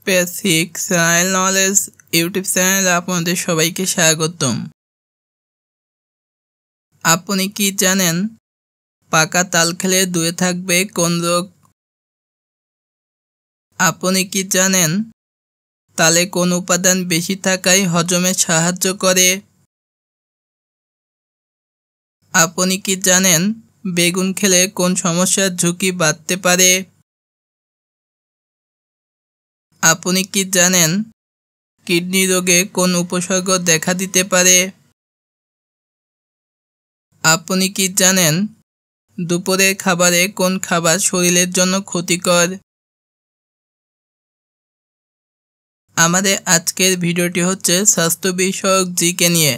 Basic general knowledge YouTube চ্যানেলে আপনাদের সবাইকে স্বাগতম। আপনি কি জানেন পাকা তাল খেলে দূরে থাকবে কোন রোগ? আপনি কি জানেন তালে কোন উপাদান বেশি থাকায় হজমে সাহায্য করে? আপনি কি জানেন বেগুন খেলে কোন সমস্যার ঝুঁকি বাড়তে পারে? আপনি কি জানেন কিডনি রোগে কোন উপসর্গ দেখা দিতে পারে? আপনি কি জানেন দুপুরের খাবারে কোন খাবার শরীরের জন্য ক্ষতিকর? আমাদের আজকের ভিডিওটি হচ্ছে স্বাস্থ্য বিষয়ক জিকে নিয়ে।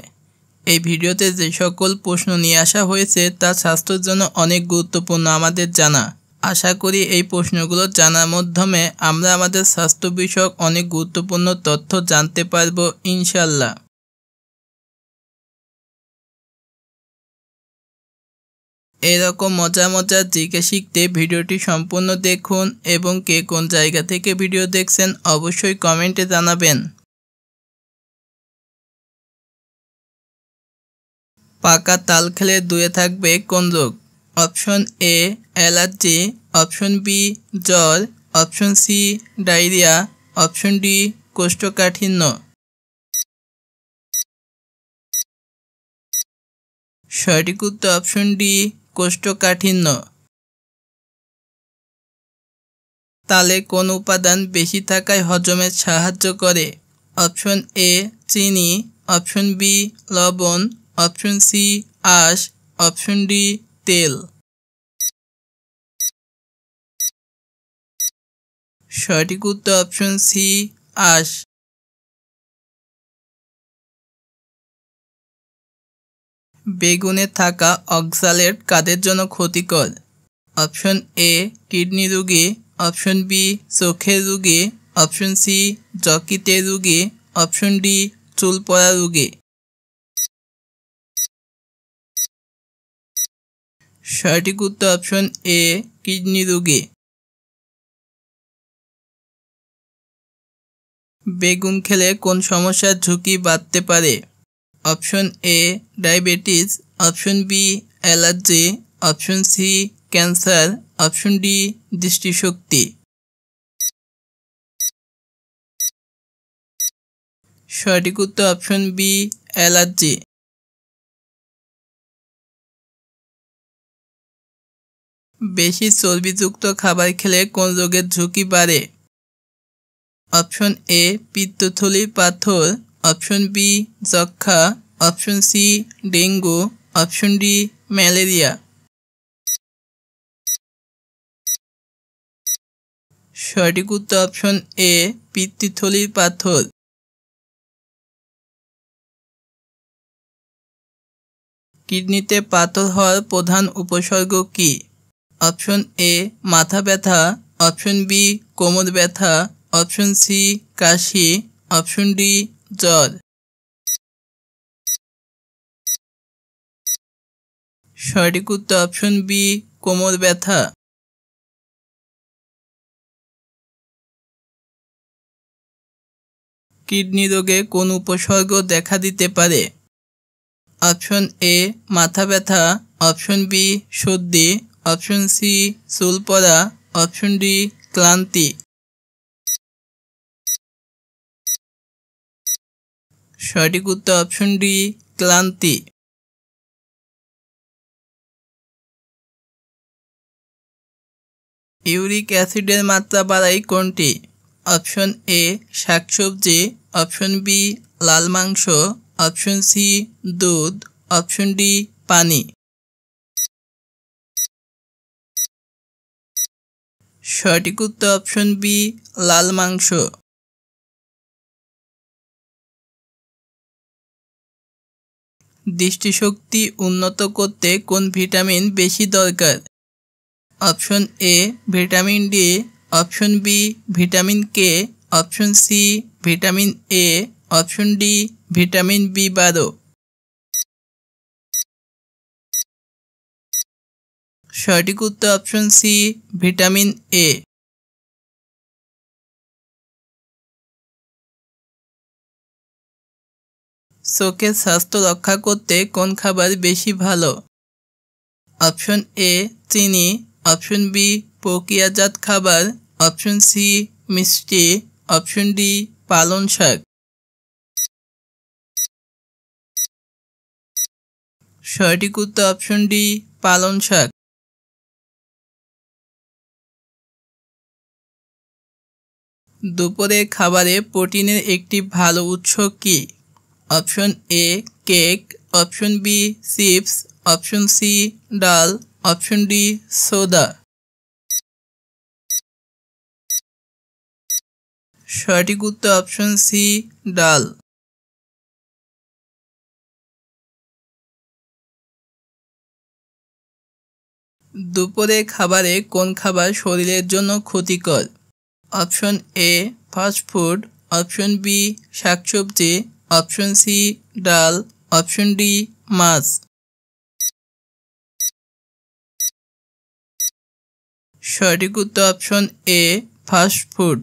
এই ভিডিওতে যে সকল প্রশ্ন নিয়ে আসা হয়েছে তা স্বাস্থ্যের জন্য অনেক গুরুত্বপূর্ণ আমাদের জানা। আশা করি এই প্রশ্নগুলো জানার মাধ্যমে আমরা আমাদের স্বাস্থ্য বিষয়ক অনেক গুরুত্বপূর্ণ তথ্য জানতে পারব ইনশাল্লাহ। এরকম মজার জিকে শিখতে ভিডিওটি সম্পূর্ণ দেখুন এবং কে কোন জায়গা থেকে ভিডিও দেখছেন অবশ্যই কমেন্টে জানাবেন। পাকা তাল খেলে দূরে থাকবে কোন রোগ? Option A allergy, option B জ্বর, option C diarrhoea, option D কোষ্ঠকাঠিন্য। সঠিক উত্তর অপশন ডি কোষ্ঠকাঠিন্য। তালে কোন উপাদান বেশি থাকায় হজমে সাহায্য করে? অপশন এ চিনি, অপশন বি লবণ, অপশন সি আঁশ, অপশন ডি তেল। সঠিক উত্তর অপশন সি আঁশ। বেগুনে থাকা অক্সালেট কাদের জন্য ক্ষতিকর? অপশন এ কিডনি রোগী, অপশন বি চোখের রোগী, অপশন সি যকৃতের রোগী, অপশন ডি চুল পড়া রোগী। সঠিক উত্তর অপশন এ কিডনি রোগী। বেগুন খেলে কোন সমস্যার ঝুঁকি বাড়তে পারে? Option A diabetes, option B allergy, option C cancer, option D দৃষ্টিশক্তি। সঠিক উত্তর অপশন বি অ্যালার্জি। বেশি চর্বিযুক্ত খাবার খেলে কোন রোগের ঝুঁকি বাড়ে? অপশন এ পিত্তথলির পাথর, অপশন বি যক্ষ্মা, option C dengue, option D malaria. সঠিক উত্তর অপশন এ পিত্তথলির পাথর। কিডনিতে পাথর হওয়ার প্রধান উপসর্গ কী? অপশন এ মাথা ব্যথা, অপশন বি কোমর ব্যথা, অপশন সি কাশি, অপশন ডি জ্বর। সঠিক উত্তর অপশন বি কোমর ব্যথা। কিডনি রোগে কোন উপসর্গ দেখা দিতে পারে? অপশন এ মাথা ব্যথা, অপশন বি সর্দি, অপশন সি চুল পড়া, অপশন ডি ক্লান্তি। সঠিক উত্তর অপশন ডি ক্লান্তি। ইউরিক অ্যাসিডের মাত্রা বাড়ায় কোনটি? অপশন এ শাকসবজি, অপশন বি লাল মাংস, অপশন সি দুধ, অপশন ডি পানি। সঠিক উত্তর অপশন বি লাল মাংস। দৃষ্টিশক্তি উন্নত করতে কোন ভিটামিন বেশি দরকার? Option A vitamin D, option B vitamin K, option C vitamin A, option D vitamin বি12। সঠিক উত্তর অপশন সি ভিটামিন এ। চোখের স্বাস্থ্য রক্ষা করতে কোন খাবার বেশি ভালো? অপশন এ চিনি, অপশন বি প্রক্রিয়াজাত খাবার, অপশন সি মিষ্টি, অপশন ডি পালং শাক। সঠিক উত্তর অপশন ডি পালং শাক। দুপুরে খাবারে প্রোটিনের একটি ভালো উৎস কি? Option A cake, option B chips, option C ডাল, অপশন ডি সোডা। সঠিক উত্তর অপশন সি ডাল। দুপুরে খাবারে কোন খাবার শরীরের জন্য ক্ষতিকর? Option A fast food, option B শাকসবজি, অপশন সি ডাল, অপশন ডি মাছ। সঠিক উত্তর অপশন এ ফাস্টফুড।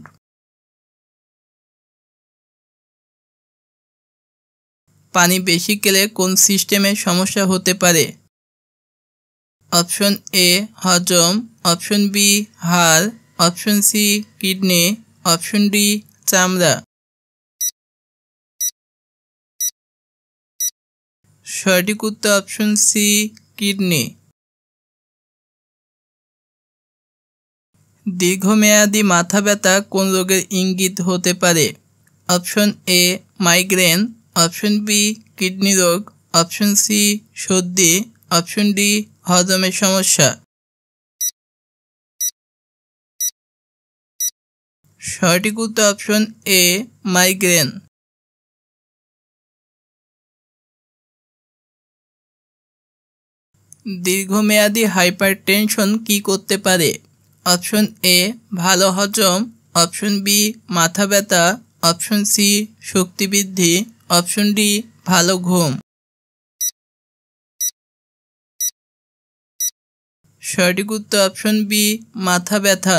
পানি বেশি খেলে কোন সিস্টেমের সমস্যা হতে পারে? অপশন এ হজম, অপশন বি হাড়, option C kidney, option D চামড়া। সঠিক উত্তর অপশন সি কিডনি। দীর্ঘমেয়াদী মাথা ব্যথা কোন রোগের ইঙ্গিত হতে পারে? Option A migraine, option B kidney রোগ, অপশন সি সর্দি, অপশন ডি হজমের সমস্যা। সঠিক উত্তর অপশন এ মাইগ্রেন। দীর্ঘমেয়াদী হাইপারটেনশন কি করতে পারে? অপশন এ ভালো হজম, অপশন বি মাথা ব্যথা, অপশন সি শক্তি বৃদ্ধি, অপশন ডি ভালো ঘুম। সঠিক উত্তর অপশন বি মাথা ব্যথা।